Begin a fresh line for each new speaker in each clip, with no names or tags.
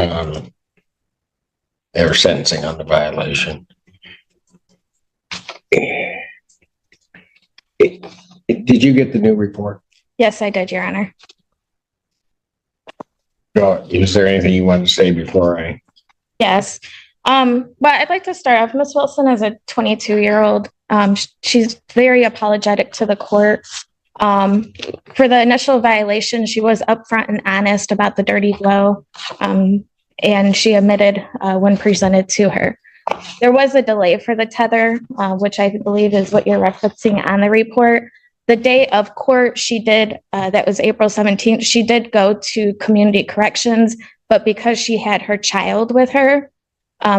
um, their sentencing on the violation. Did you get the new report?
Yes, I did, Your Honor.
Is there anything you want to say before I?
Yes. But I'd like to start off. Ms. Wilson is a 22-year-old. She's very apologetic to the court. For the initial violation, she was upfront and honest about the dirty blow, and she admitted when presented to her. There was a delay for the tether, which I believe is what you're referencing on the report. The day of court, she did, that was April 17th, she did go to community corrections, but because she had her child with her,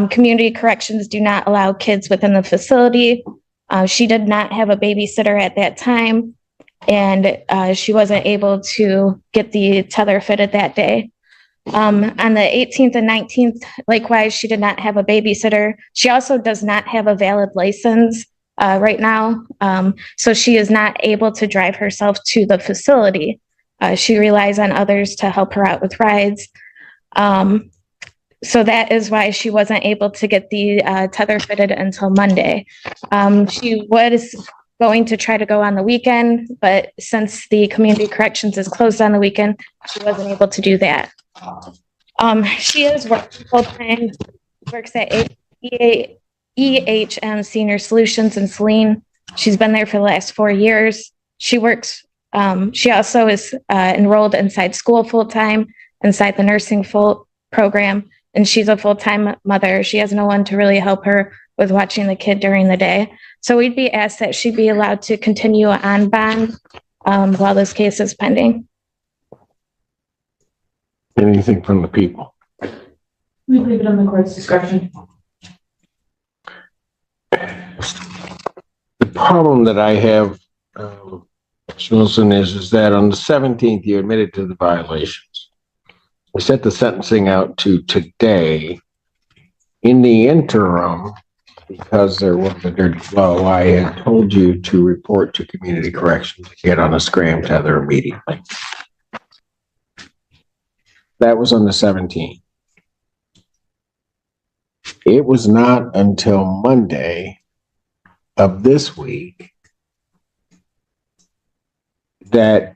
community corrections do not allow kids within the facility. She did not have a babysitter at that time, and she wasn't able to get the tether fitted that day. On the 18th and 19th, likewise, she did not have a babysitter. She also does not have a valid license right now, so she is not able to drive herself to the facility. She relies on others to help her out with rides. So that is why she wasn't able to get the tether fitted until Monday. She was going to try to go on the weekend, but since the community corrections is closed on the weekend, she wasn't able to do that. She is working full-time, works at EHM Senior Solutions in Saline. She's been there for the last 4 years. She works, she also is enrolled inside school full-time, inside the nursing program, and she's a full-time mother. She has no one to really help her with watching the kid during the day. So we'd be asked that she be allowed to continue on bond while this case is pending.
Anything from the people?
We leave it on the court's discretion.
The problem that I have, Ms. Wilson, is that on the 17th, you admitted to the violations. We set the sentencing out to today. In the interim, because there was a dirty blow, I had told you to report to community corrections to get on a scram tether immediately. That was on the 17th. It was not until Monday of this week that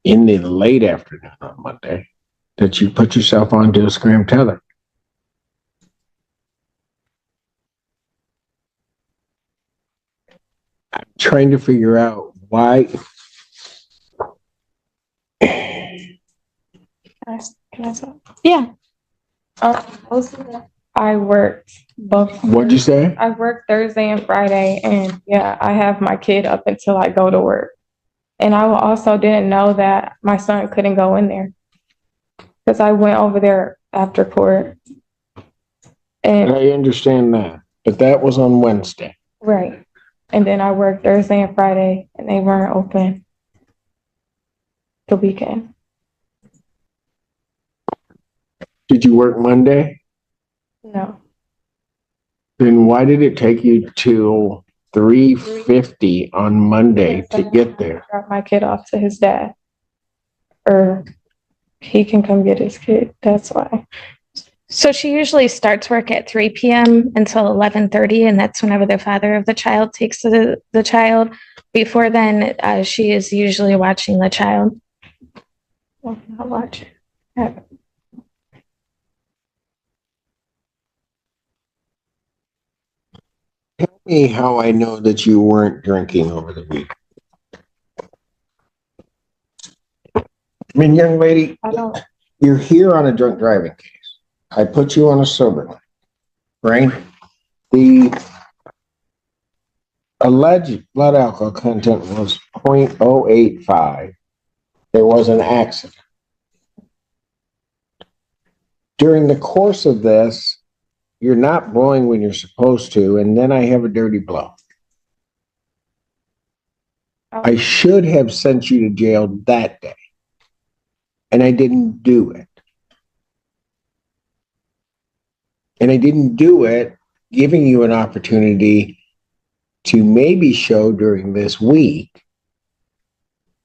in the late afternoon on Monday that you put yourself onto a scram tether. I'm trying to figure out why.
Can I talk?
Yeah.
I worked both.
What'd you say?
I worked Thursday and Friday, and yeah, I have my kid up until I go to work. And I also didn't know that my son couldn't go in there because I went over there after court. And
I understand that, but that was on Wednesday.
right. And then I worked Thursday and Friday, and they weren't open the weekend.
Did you work Monday?
No.
Then why did it take you till 3:50 on Monday to get there?
Drop my kid off to his dad, or he can come get his kid. That's why.
So she usually starts work at 3 p.m. until 11:30, and that's whenever the father of the child takes the child. Before then, she is usually watching the child.
Well, not watching.
Tell me how I know that you weren't drinking over the week. I mean, young lady,
I don't.
you're here on a drunk driving case. I put you on a sober line, right? The alleged blood alcohol content was 0.085. There was an accident. During the course of this, you're not blowing when you're supposed to, and then I have a dirty blow. I should have sent you to jail that day, and I didn't do it. And I didn't do it giving you an opportunity to maybe show during this week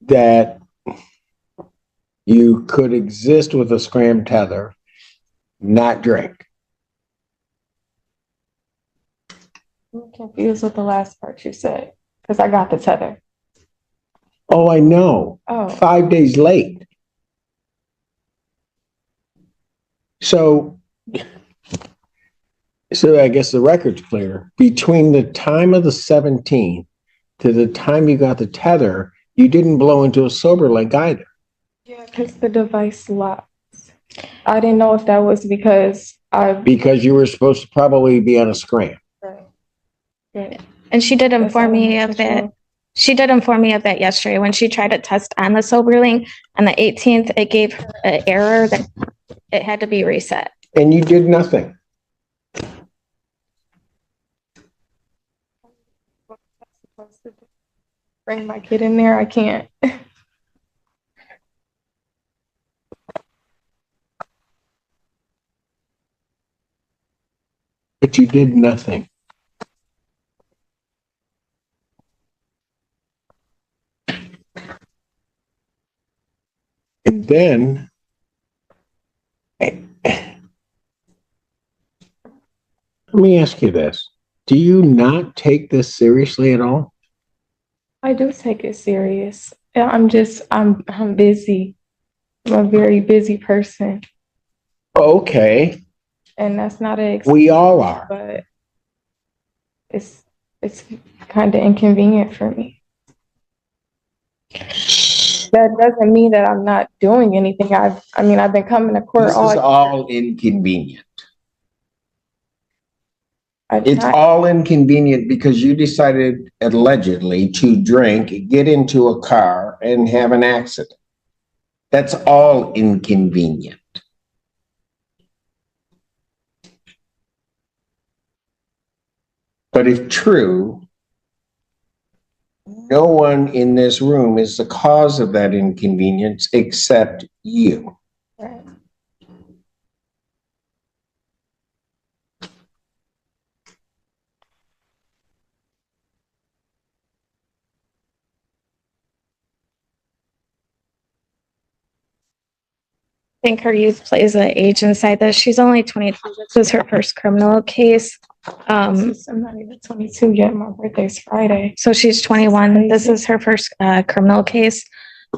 that you could exist with a scram tether, not drink.
I'm confused with the last part you said, because I got the tether.
Oh, I know.
Oh.
5 days late. So I guess the record's clear. Between the time of the 17th to the time you got the tether, you didn't blow into a sober leg either.
Yeah, because the device locks. I didn't know if that was because
Because you were supposed to probably be on a scram.
Right.
And she did inform me of that. She did inform me of that yesterday when she tried to test on the sober link on the 18th. It gave her an error that it had to be reset.
And you did nothing.
Bring my kid in there. I can't.
But you did nothing. And then let me ask you this. Do you not take this seriously at all?
I do take it serious. I'm busy. I'm a very busy person.
Okay.
And that's not an excuse,
We all are.
but it's kind of inconvenient for me. That doesn't mean that I'm not doing anything. I've been coming to court
This is all inconvenient. It's all inconvenient because you decided allegedly to drink, get into a car, and have an accident. That's all inconvenient. But if true, no one in this room is the cause of that inconvenience except you.
Right.
I think her youth plays an age inside this. She's only 22. This is her first criminal case.
I'm not even 22 yet. My birthday's Friday.
So she's 21. This is her first criminal case.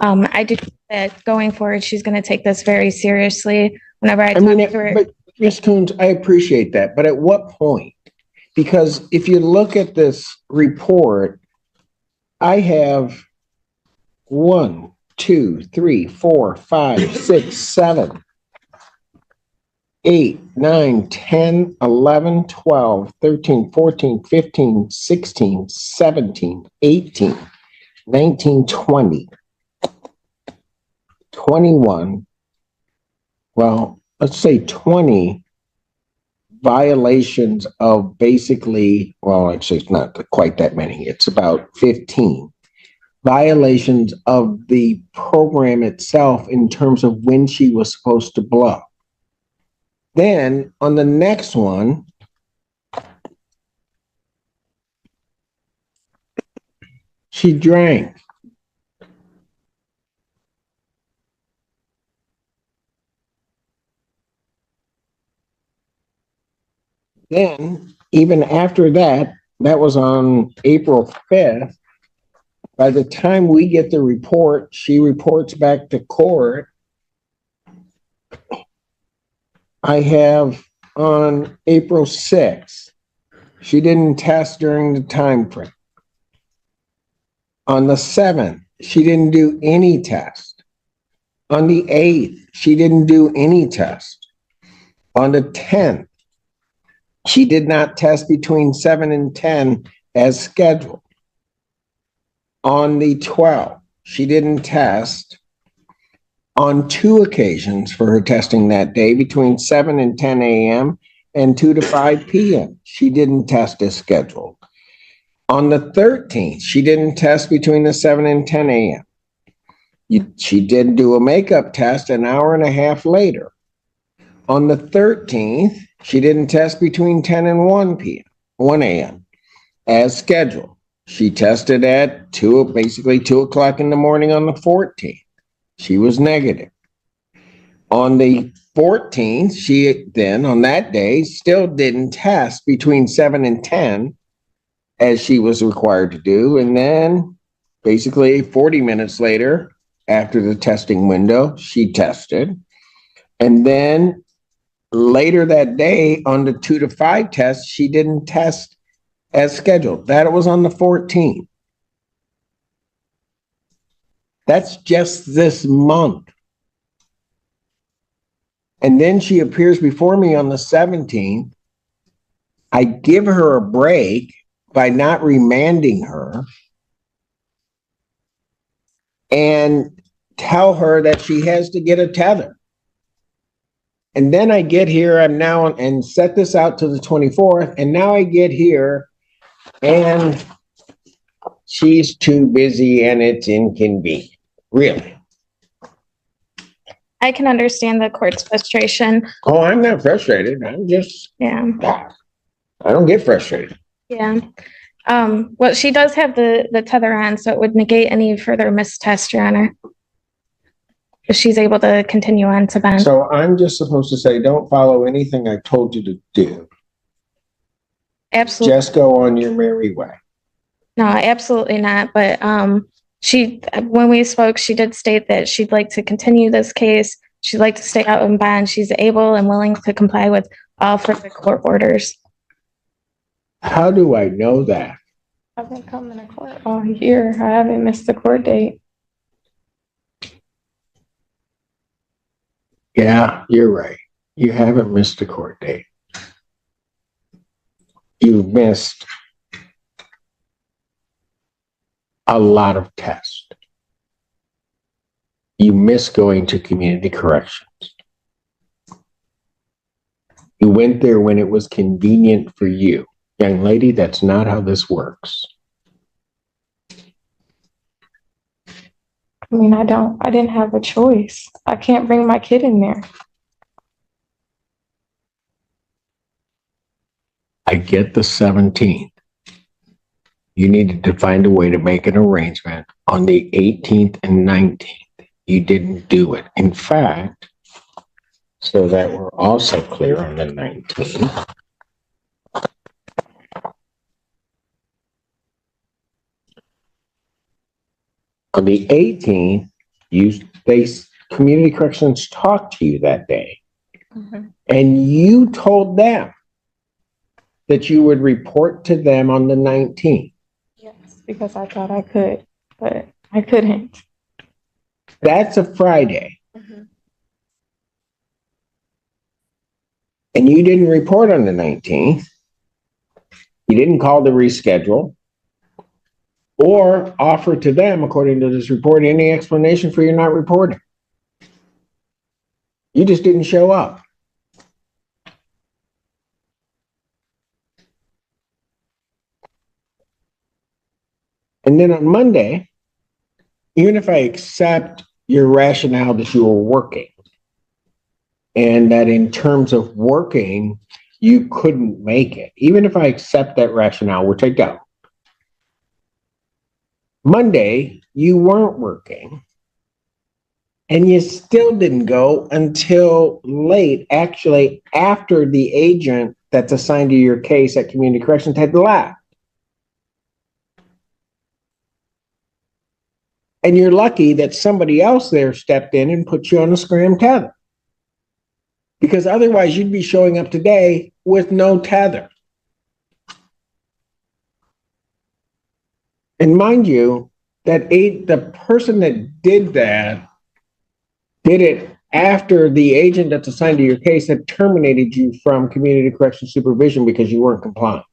I do think that going forward, she's going to take this very seriously. Whenever I talk to her,
but Ms. Coons, I appreciate that. But at what point? Because if you look at this report, I have 1, 2, 3, 4, 5, 6, 7, 8, 9, 10, 11, 12, 13, 14, 15, 16, 17, 18, 19, 20, 21. Well, let's say 20 violations of basically, well, actually, it's not quite that many. It's about 15 violations of the program itself in terms of when she was supposed to blow. Then on the next one, she drank. Then, even after that, that was on April 5th. By the time we get the report, she reports back to court. I have on April 6th, she didn't test during the time frame. On the 7th, she didn't do any test. On the 8th, she didn't do any test. On the 10th, she did not test between 7 and 10 as scheduled. On the 12th, she didn't test. On 2 occasions for her testing that day, between 7 and 10 a.m. and 2 to 5 p.m., she didn't test as scheduled. On the 13th, she didn't test between the 7 and 10 a.m. She did do a makeup test an hour and a half later. On the 13th, she didn't test between 10 and 1 a.m. as scheduled. She tested at basically 2 o'clock in the morning on the 14th. She was negative. On the 14th, she then, on that day, still didn't test between 7 and 10 as she was required to do. And then basically 40 minutes later, after the testing window, she tested. And then later that day on the 2 to 5 test, she didn't test as scheduled. That was on the 14th. That's just this month. And then she appears before me on the 17th. I give her a break by not remanding her and tell her that she has to get a tether. And then I get here, I'm now and set this out to the 24th. And now I get here and she's too busy and it's inconvenient. Really.
I can understand the court's frustration.
Oh, I'm not frustrated. I'm just,
Yeah.
I don't get frustrated.
Yeah. Well, she does have the tether on, so it would negate any further missed test, Your Honor. If she's able to continue on to bond.
So I'm just supposed to say, don't follow anything I told you to do.
Absolutely.
Just go on your merry way.
No, absolutely not. But when we spoke, she did state that she'd like to continue this case. She'd like to stay out in bond. She's able and willing to comply with all further court orders.
How do I know that?
I've been coming to court all year. I haven't missed a court date.
Yeah, you're right. You haven't missed a court date. You've missed a lot of tests. You miss going to community corrections. You went there when it was convenient for you. Young lady, that's not how this works.
I mean, I didn't have a choice. I can't bring my kid in there.
I get the 17th. You needed to find a way to make an arrangement on the 18th and 19th. You didn't do it. In fact, so that we're also clear on the 19th. On the 18th, community corrections talked to you that day. Mm-hmm. And you told them that you would report to them on the 19th.
Yes, because I thought I could, but I couldn't.
That's a Friday.
Mm-hmm.
And you didn't report on the 19th. You didn't call to reschedule or offer to them, according to this report, any explanation for your not reporting. You just didn't show up. And then on Monday, even if I accept your rationale that you were working and that in terms of working, you couldn't make it, even if I accept that rationale, which I don't, Monday, you weren't working and you still didn't go until late, actually after the agent that's assigned to your case at community corrections had left. And you're lucky that somebody else there stepped in and put you on a scram tether. Because otherwise you'd be showing up today with no tether. And mind you, the person that did that did it after the agent that's assigned to your case had terminated you from community correction supervision because you weren't compliant.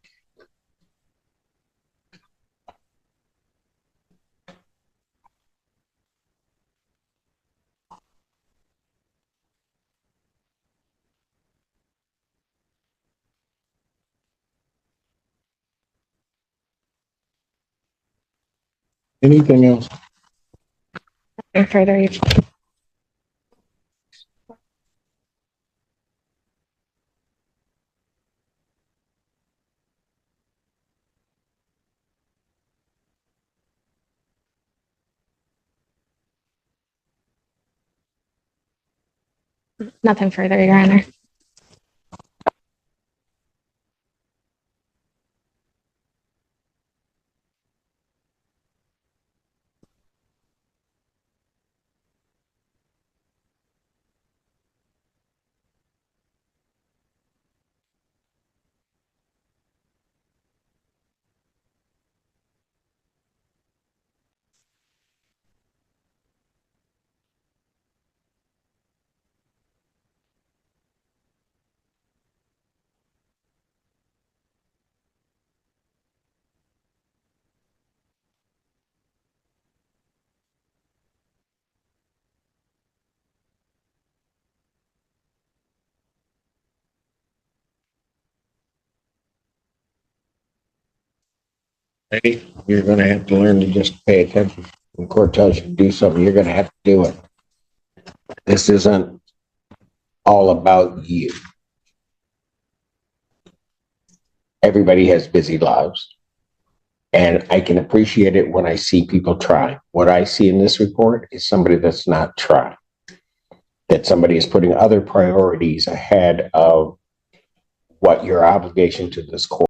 Anything else?
And further. Nothing further, Your Honor.
Lady, you're going to have to learn to just pay attention. When court tells you to do something, you're going to have to do it. This isn't all about you. Everybody has busy lives. And I can appreciate it when I see people try. What I see in this report is somebody that's not trying. That somebody is putting other priorities ahead of what your obligation to this court